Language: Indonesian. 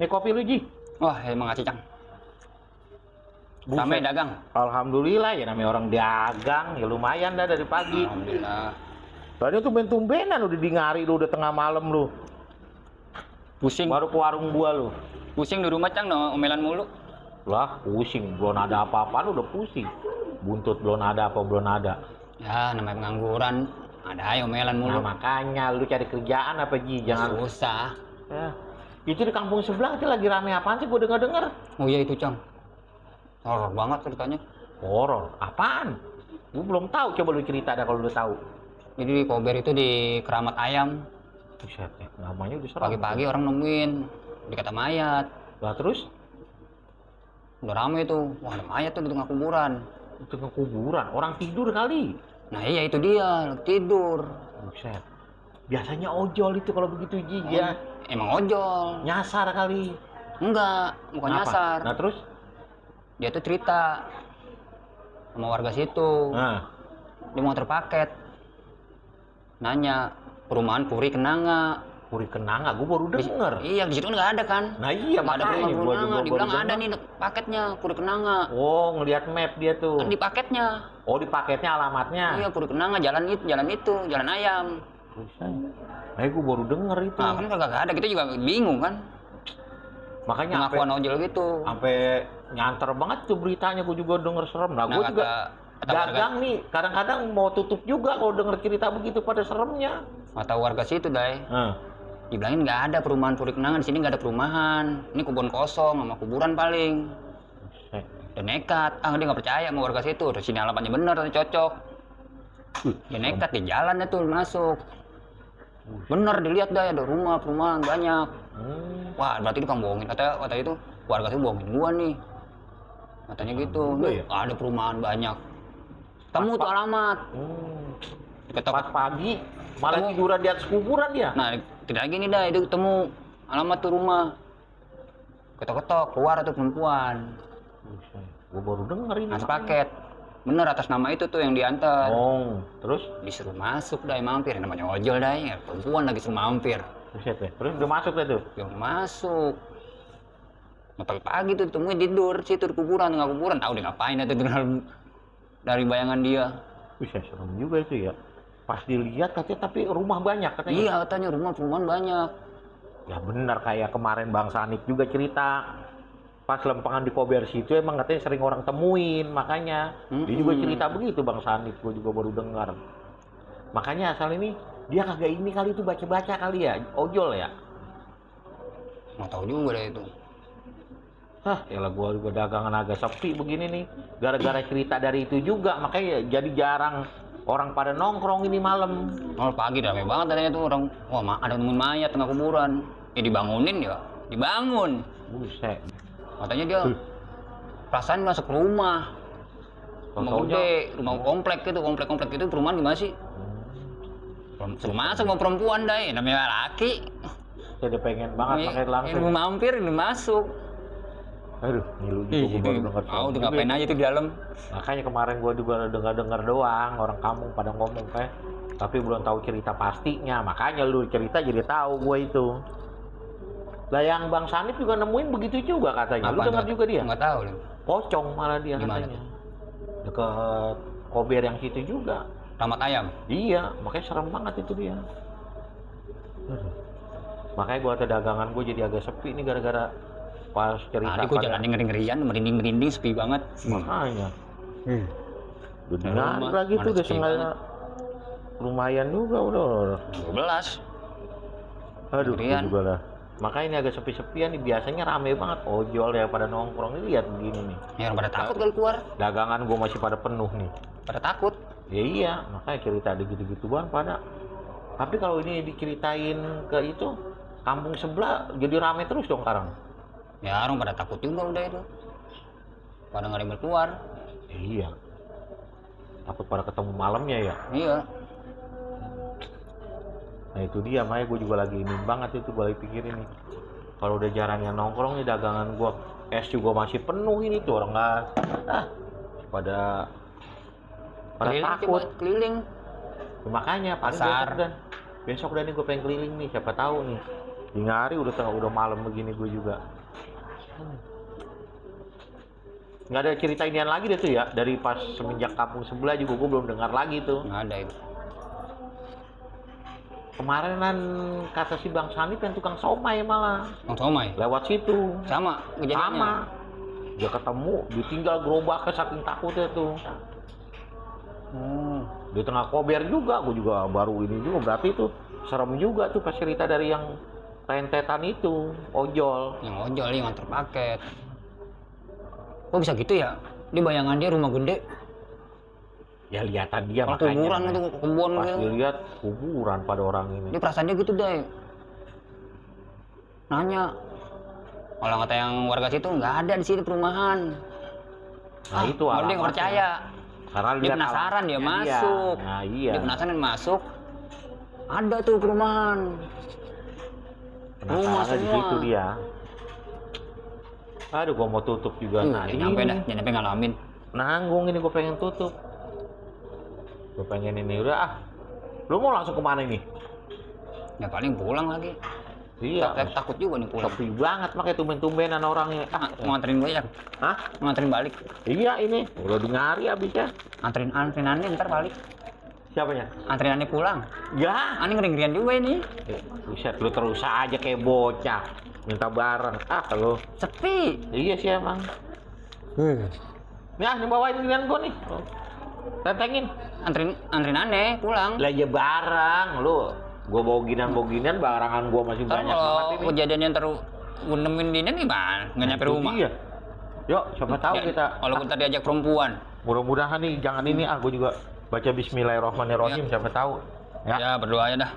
Kopi lu, Ji. Wah, emang kasih Cang. Buset. Ramai dagang. Alhamdulillah ya, namanya orang dagang. Ya lumayan dah dari pagi. Alhamdulillah. Tadi tumben-tumbenan udah di ngari lu, udah tengah malam lu. Pusing. Baru ke warung gua lu. Pusing di rumah Cang, no, omelan mulu. Lah, pusing. Belum ada apa-apa lu udah pusing. Buntut belum ada apa, belum ada. Ya, namanya pengangguran. Ada aja omelan mulu. Nah, makanya lu cari kerjaan apa, Ji? Jangan Susah. ya. Itu di kampung sebelah itu lagi rame apaan sih? Gua denger-denger. Oh iya itu Cang. Horor banget ceritanya. Horor? Apaan? Gua belum tahu. Coba lu cerita dah kalau lu tahu. Jadi di Kober itu di Keramat Ayam. Buset, namanya udah serem. Pagi-pagi orang nemuin dikata mayat. Lah terus? Udah rame tuh. Wah, ada mayat tuh di tengah kuburan. Di tengah kuburan. Orang tidur kali. Nah iya itu dia, tidur. Buset. Biasanya ojol itu kalau begitu, Ji. Ya. Emang ojol. Nyasar kali. Enggak, bukan Kenapa? nyasar. Nah terus? Dia tuh cerita sama warga situ. Nah. Dia mau terpaket. Nanya, perumahan Puri Kenanga. Puri Kenanga, gue baru denger. Iya, di situ nggak ada kan? Nah iya, Nggak ada makanya perumahan Puri Kenanga. Dibilang baru ada denger. nih paketnya Puri Kenanga. Oh, ngelihat map dia tuh. Kan di paketnya. Oh, di paketnya alamatnya. Iya, Puri Kenanga, jalan itu, jalan ayam. Buset. Nah, gue baru denger itu. Nah, kan kagak ada, kita juga bingung kan? Makanya Pengakuan ojol gitu. sampai nyanter banget tuh beritanya, gue juga denger serem. Nah, gue juga kata dagang nih, kadang-kadang mau tutup juga kalau denger cerita begitu pada seremnya. Kata warga situ, Dai. Dibilangin nggak ada perumahan Puri Kenangan, di sini nggak ada perumahan. Ini kebun kosong sama kuburan paling. Dan nekat, dia nggak percaya sama warga situ. Terus sini alamatnya bener, cocok. Dia nekat di jalan itu masuk. Bener dilihat dah ada rumah perumahan banyak. Wah berarti itu kan bohongin, kata itu warga itu bohongin gua nih. Katanya gitu. Ya? Ada perumahan banyak. Temu tuh alamat. Pas pagi malah tiduran di atas kuburan dia. Nah, tidak lagi nih dah, itu ketemu alamat tuh rumah. Ketok-ketok, keluar tuh perempuan. Gue baru denger ini. Atas paket. Bener atas nama itu tuh yang diantar. Oh, terus? Disuruh masuk dah, mampir. Namanya ojol dah, ya. Perempuan lagi suruh mampir. Terus udah masuk dah tuh? Yang masuk. Nah, pagi-pagi tuh ditemuin tidur situ di kuburan, tengah kuburan. Tahu dia ngapain itu dari bayangan dia. Bisa serem juga itu ya. Pas dilihat katanya tapi rumah banyak katanya. Iya katanya perumahan banyak. Ya benar kayak kemarin Bang Sanip juga cerita. Pas lempengan di Kober situ emang katanya sering orang temuin, makanya dia juga cerita begitu Bang Sanip, gue juga baru dengar. Makanya asal ini dia kagak ini kali itu baca-baca kali ya, ojol ya. Nggak tahu juga deh itu. Hah, yalah gua juga dagangan agak sepi begini nih. Gara-gara cerita dari itu juga, makanya jadi jarang orang pada nongkrong ini malam. Oh pagi rame banget katanya tuh orang. Wah ada nemuin mayat tengah kuburan. Ya dibangunin ya, dibangun. Buset. Katanya dia perasaan masuk ke rumah. Rumah gede, rumah komplek itu perumahan gimana sih? Suruh masuk mau perempuan dah, namanya laki. Saya pengen banget pakai langsung. Mau mampir, ini masuk. Aduh, ngilu juga gue baru denger. Udah ngapain aja tuh di dalam. Makanya kemarin gue juga dengar doang, orang kampung pada ngomong kayak, tapi belum tahu cerita pastinya. Makanya lu cerita jadi tahu gue itu. Lah yang Bang Sanip juga nemuin begitu juga katanya. Lu dengar juga dia? Nggak tahu. Pocong malah dia katanya. Dekat Kober yang situ juga. Keramat Ayam? Iya, makanya serem banget itu dia. Makanya gua dagangan gue jadi agak sepi nih gara-gara pas cerita. Tadi gua jalan ngeri-ngerian, merinding-merinding, sepi banget. Makanya. Udah lagi tuh udah sengaja. Lumayan juga udah. 12. Aduh, juga lah. Makanya ini agak sepi-sepian nih, biasanya rame banget ojol ya pada nongkrong. Ini lihat begini nih. Ya orang pada takut kalau keluar. Dagangan gua masih pada penuh nih. Pada takut. Ya iya, makanya cerita ada gitu-gituan pada. Tapi kalau ini diceritain ke itu kampung sebelah jadi rame terus dong sekarang. Ya orang pada takut juga udah itu. Pada nggak ada yang keluar. Iya. Takut pada ketemu malamnya ya. Iya. Nah itu dia, makanya gue juga lagi ini banget itu, gue lagi pikirin nih. Kalau udah jarang yang nongkrong nih dagangan gue, es juga masih penuh ini tuh orang nggak, pada keliling, takut. Keliling. Makanya paling besok nih gue pengen keliling nih, siapa tahu nih Dingari udah malam begini gue juga. Nggak ada cerita inian lagi deh tuh ya, dari pas semenjak kampung sebelah juga gue belum dengar lagi tuh. Nggak ada itu. Kemarinan kata si Bang Sanip yang tukang somai malah. Bang somai? Lewat situ. Sama kejadiannya? Sama. Dia ketemu, ditinggal gerobaknya saking takutnya tuh. Di tengah kober juga, gue juga baru ini juga, berarti tuh serem juga tuh pas cerita dari yang rentetan itu, ojol. Yang ojol yang nganter paket. Kok bisa gitu ya? Dia bayangan dia rumah gede. Ya lihatan dia makanya. Kuburan itu, kebun pas gitu. dilihat kuburan pada orang ini. Dia perasaan dia gitu deh. Nanya. Kalau kata yang warga situ nggak ada di sini perumahan. Nah itu alamatnya. Dia nggak percaya. Karena dia penasaran dia masuk. Nah iya. Dia penasaran masuk. Ada tuh perumahan. Rumah di situ dia. Aduh, gua mau tutup juga. Nah ini. Jangan sampai ngalamin. Nanggung ini gua pengen tutup. Gua pengen ini udah. Lu mau langsung kemana ini? Ya paling pulang lagi. Iya. Takut juga nih pulang. Sepi banget makanya tumben-tumbenan orangnya. Mau nganterin gue ya? Hah? Mau nganterin balik? Iya ini. Udah di ngari abisnya. Anterin Ani ntar balik. Siapanya? Anterin Ani pulang. Ya. Ani ngeri-ngerian juga ini. Buset, lu terus aja kayak bocah. Minta bareng. Lu. Sepi. Iya sih emang. Nah, ini bawain ginian gua nih. Tentengin. Anterin Ani pulang. Lah ya bareng lu. Gua bawa ginian barangan gua masih banyak banget ini. Kalau kejadian yang nemenin Dina gimana? Nggak nyampe rumah. Iya. Yuk, siapa tahu Ya, kita. Kalau kita diajak perempuan. Mudah-mudahan nih jangan ini gua juga baca bismillahirrahmanirrahim siapa tahu. Ya berdoa aja dah.